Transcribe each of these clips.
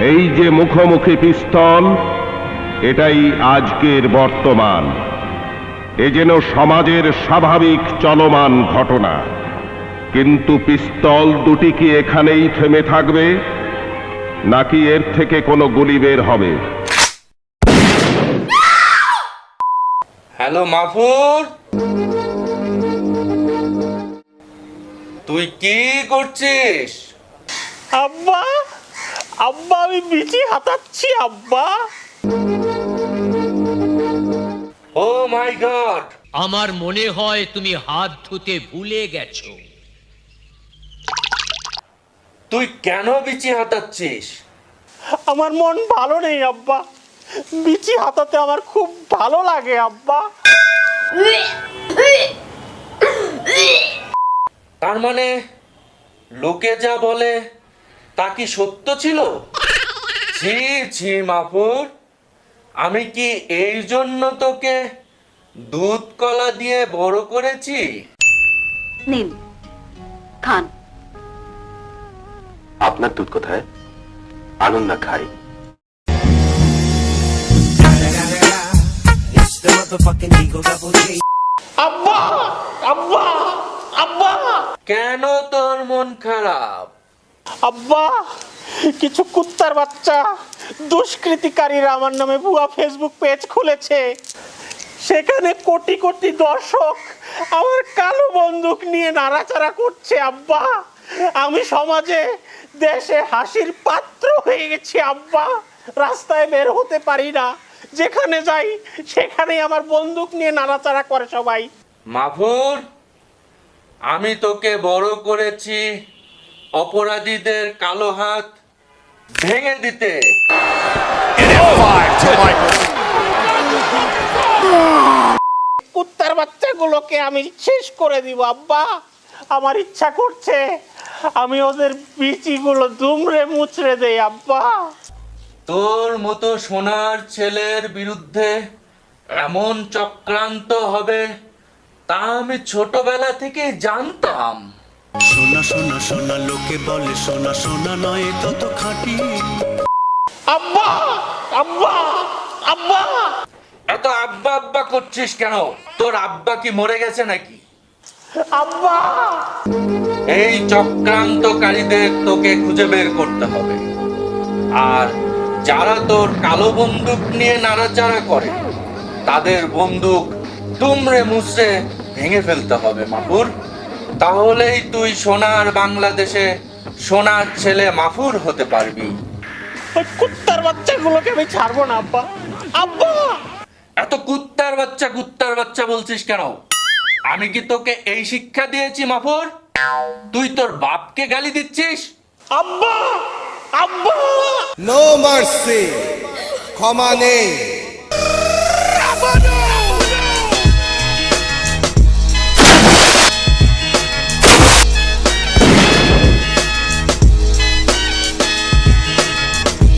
এই যে মুখোমুখি পিস্তল, এটাই আজকের বর্তমান। এ যেন সমাজের স্বাভাবিক চলমান ঘটনা। কিন্তু পিস্তল দুটি কি এখানেই থেমে থাকবে, নাকি এর থেকে কোনো গুলি বের হবে? হ্যালো মাফুর, তুই কি করছিস? আব্বা, আব্বা আমি বিচি হাতাচ্ছি আব্বা। ও মাই গড, আমার মনে হয় তুমি হাত ধুতে ভুলে গেছো। তুই কেন বিচি হাতাচ্ছিস? আমার মন ভালো নেই আব্বা, বিচি হাতাতে আমার খুব ভালো লাগে আব্বা। তার মানে লোকে যা বলে তা কি সত্য ছিল? ছি ছি মাফুর, আমি কি এই জন্য তোকে দুধ কলা দিয়ে বড় করেছি? নিন খান। আপনার দুধ কোথায়? আনুন না খাই। আব্বা, আব্বা, আব্বা, কেন তোর মন খারাপ? আব্বা, কিছু কুত্তার বাচ্চা দুষ্কৃতিকারীরা আমার নামে ভুয়া ফেসবুক পেজ খুলেছে। সেখানে কোটি কোটি দর্শক আমার কালো বন্দুক নিয়ে নাড়াচাড়া করছে আব্বা। আমি সমাজে দেশে হাসির পাত্র হয়ে গেছি আব্বা। রাস্তায় বের হতে পারি না, যেখানে যাই সেখানেই আমার বন্দুক নিয়ে নাড়াচাড়া করে সবাই। মাফুর, আমি তোকে বড় করেছি অপরাধীদের কালো হাত ভেঙে দিতে। কুত্তার বাচ্চাগুলোকে আমি শেষ করে দিব আব্বা। আমার ইচ্ছা করছে আমি ওদের বিচিগুলো দুমড়ে মুচড়ে দেই আব্বা। তোর মতো সোনার ছেলের বিরুদ্ধে এমন চক্রান্ত হবে তা আমি ছোটবেলা থেকে জানতাম। সোনা সোনা সোনা লোকে বলে সোনা সোনা নয় তত খাঁটি। আব্বা, আব্বা, আব্বা, এত আব্বা আব্বা করছিস কেন? তোর আব্বা কি মরে গেছে নাকি? আব্বা, এই চক্রান্তকারীদের তোকে খুঁজে বের করতে হবে, আর যারা তোর কালো বন্দুক নিয়ে নাড়াচাড়া করে তাদের বন্দুক দুমড়ে মুচড়ে ভেঙে ফেলতে হবে মাফুর। তাহলেই তুই সোনার বাংলাদেশে সোনার ছেলে মাফুর হতে পারবি। ওই কুত্তার বাচ্চাগুলোকে আমি ছাড়বো না আব্বা। আব্বা, এত কুত্তার বাচ্চা বলছিস কেন? আমি কি তোকে এই শিক্ষা দিয়েছি মাফুর? তুই তোর বাপকে গালি দিচ্ছিস? আব্বা, আব্বা, নো মার্সি, ক্ষমা নেই।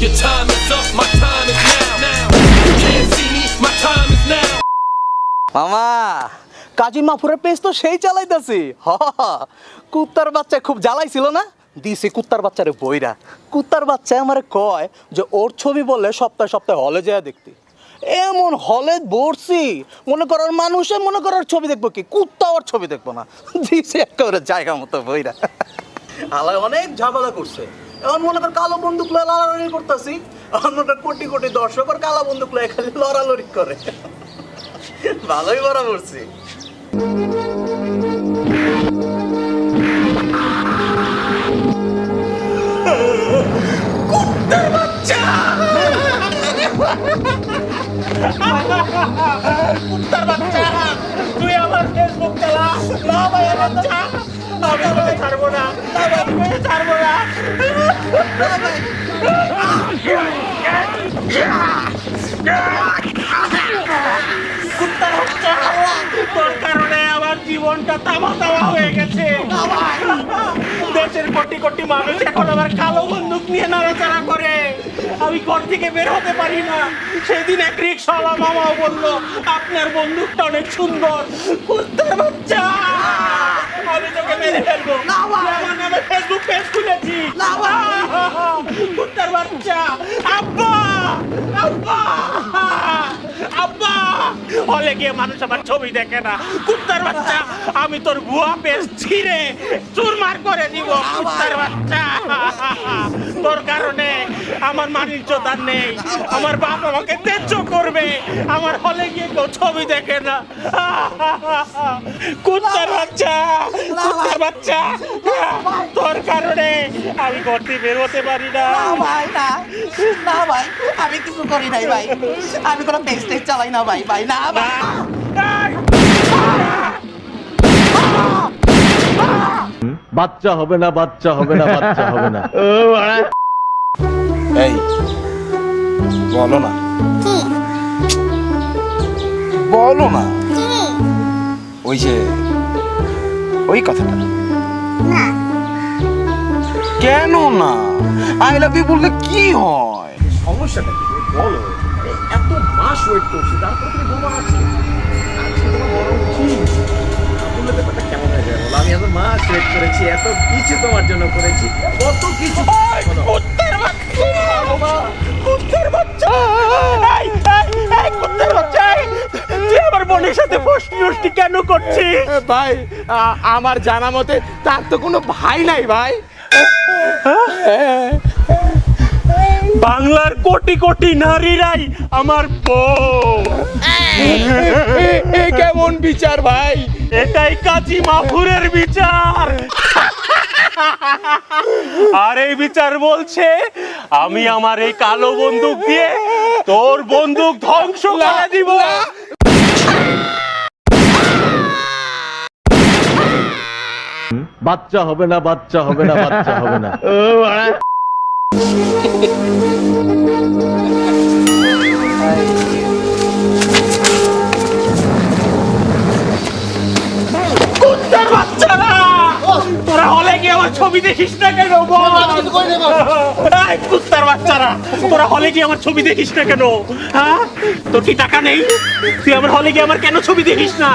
Your time is up, my time is now. You can't see me, my time is now. মামা, কাজী মাফুরের পেজ তো সেই চালাইতাছি। কুত্তার বাচ্চা খুব জ্বালাইছিল না, দিছি কুত্তার বাচ্চারে বইরা। কুত্তার বাচ্চা আমারে কয় যে ওর ছবি বললে সপ্তাহে সপ্তাহে হলে যায় দেখতে। এমন হলে বসছি, মনে করার মানুষে মনে করার ছবি দেখবো কি, কুত্তা ওর ছবি দেখবো না। দিছি একেবারে জায়গা মতো বইরা। আলায় অনেক ঝামেলা করছে। এখন মনে কর কালো বন্দুক লয়ে লড়ালড়ি করতেছি, এখন মনে কর কোটি কোটি দর্শক আর কালো বন্দুক লয়ে খালি লড়ালড়ি করে। ভালোই বড় করছি। কুত্তার বাচ্চা, কুত্তার বাচ্চা, তুই আমার ফেসবুক চালা না ভাই বাচ্চা। আমি তোকে ছাড়বো না, আমি তোকে ছাড়বো না। কুত্তার বাচ্চা, তোর কারণে আমার জীবনটা তামা তামা হয়ে গেছে। দেশের কোটি কোটি মানুষ এখন আমার কালো বন্দুক নিয়ে নাড়াচাড়া করে। আমি ঘর থেকে বের হতে পারি না। সেদিন এক রিক্সাওয়ালা মামাও বললো আপনার বন্দুকটা অনেক সুন্দর। কুত্তার বাচ্চা, আমি তোকে মেরে ফেলবো। তুই আমার নামে ফেসবুক পেজ খুলেছি। কুত্তার বাচ্চা। আব্বা, আব্বা, আব্বা। হলে গিয়ে মানুষ আমার ছবি দেখে না। কুত্তার বাচ্চা, আমি তোর ভুয়া পেজ ছিঁড়ে চুরমার করে দিব। কুত্তার বাচ্চা, তোর কারণে আমার মান ইজ্জত আর নেই। আমার বাপ আমাকে তেজ্য করবে। আমার হলে গিয়ে কেউ ছবি দেখে না। কুত্তার বাচ্চা, কুত্তার বাচ্চা, তোর কারণে আমি ঘর থেকে বের হতে পারি না। ভাই না, না ভাই, আমি কিছু করি নাই ভাই, আমি কোনো পেজ টেজ চালাই না ভাই, ভাই না ভাই। বাচ্চা হবে না, বাচ্চা হবে না, বাচ্চা হবে না। এই বলো না, বলো না, ওই যে ওই কথাটা কেন না? আই লাভ ইউ বললে কি হয়? সমস্যাটা কি বলো? এত মাস ওয়েট করছি, তারপরে তুমি বলবো না? ব্যাপারটা কেমন হয়ে যায় বলো? আমি এত মাস ওয়েট করেছি, এত কিছু তোমার জন্য করেছি, কত কিছু। কুত্তার বাচ্চা, কুত্তার বাচ্চা, তুই আমার বোনের সাথে ফষ্টি কেন করছিস? ভাই আমার জানা মতে তার তো কোনো ভাই নাই ভাই। বাংলার কোটি কোটি নারীরাই আমার বউ। কেমন বিচার ভাই? এটাই কাজী মাফুরের বিচার। আর এই বিচার বলছে আমি আমার এই কালো বন্দুক দিয়ে তোর বন্দুক ধ্বংস করে দিব। বাচ্চা হবে না, বাচ্চা হবে না, বাচ্চা হবে না। কুত্তার বাচ্চারা, তোরা হলে গিয়ে আমার ছবি দেখিস না কেন? এই কুত্তার বাচ্চারা, তোরা হলে গিয়ে আমার ছবি দেখিস না কেন? হ্যাঁ, তোর কি টাকা নেই? তুই আমার হলে গিয়ে আমার কেন ছবি দেখিস না?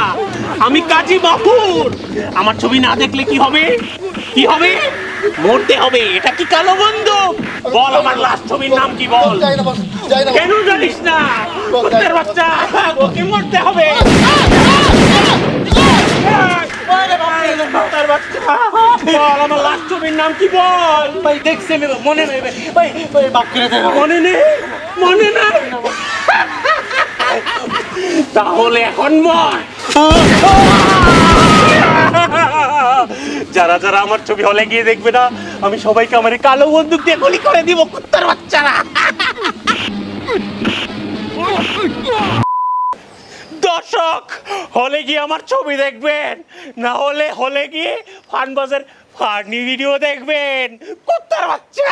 আমি কাজী মাফুর, আমার ছবি না দেখলে কি হবে? কি হবে? মরতে হবে। এটা কি কালো বন্দুক? বল আমার লাস্ট ছবির নাম কি বল? কেন জানিস না? কুত্তার বাচ্চা, ওকে মরতে হবে। কুত্তার বাচ্চা, বল আমার লাস্ট ছবির নাম কি বল? ভাই দেখছে মনে নেই ভাই, ভাই বাপ করে দে। মনে নেই, মনে নাই? তাহলে এখন মর। যারা যারা আমার ছবি হলে গিয়ে দেখবে না, আমি সবাইকে আমার এই কালো বন্দুক দিয়ে গুলি করে দিব। কুত্তার বাচ্চারা, দর্শক হলে গিয়ে আমার ছবি দেখবেন, না হলে হলে গিয়ে ফানবাজের ফানি ভিডিও দেখবেন। কুত্তার বাচ্চা।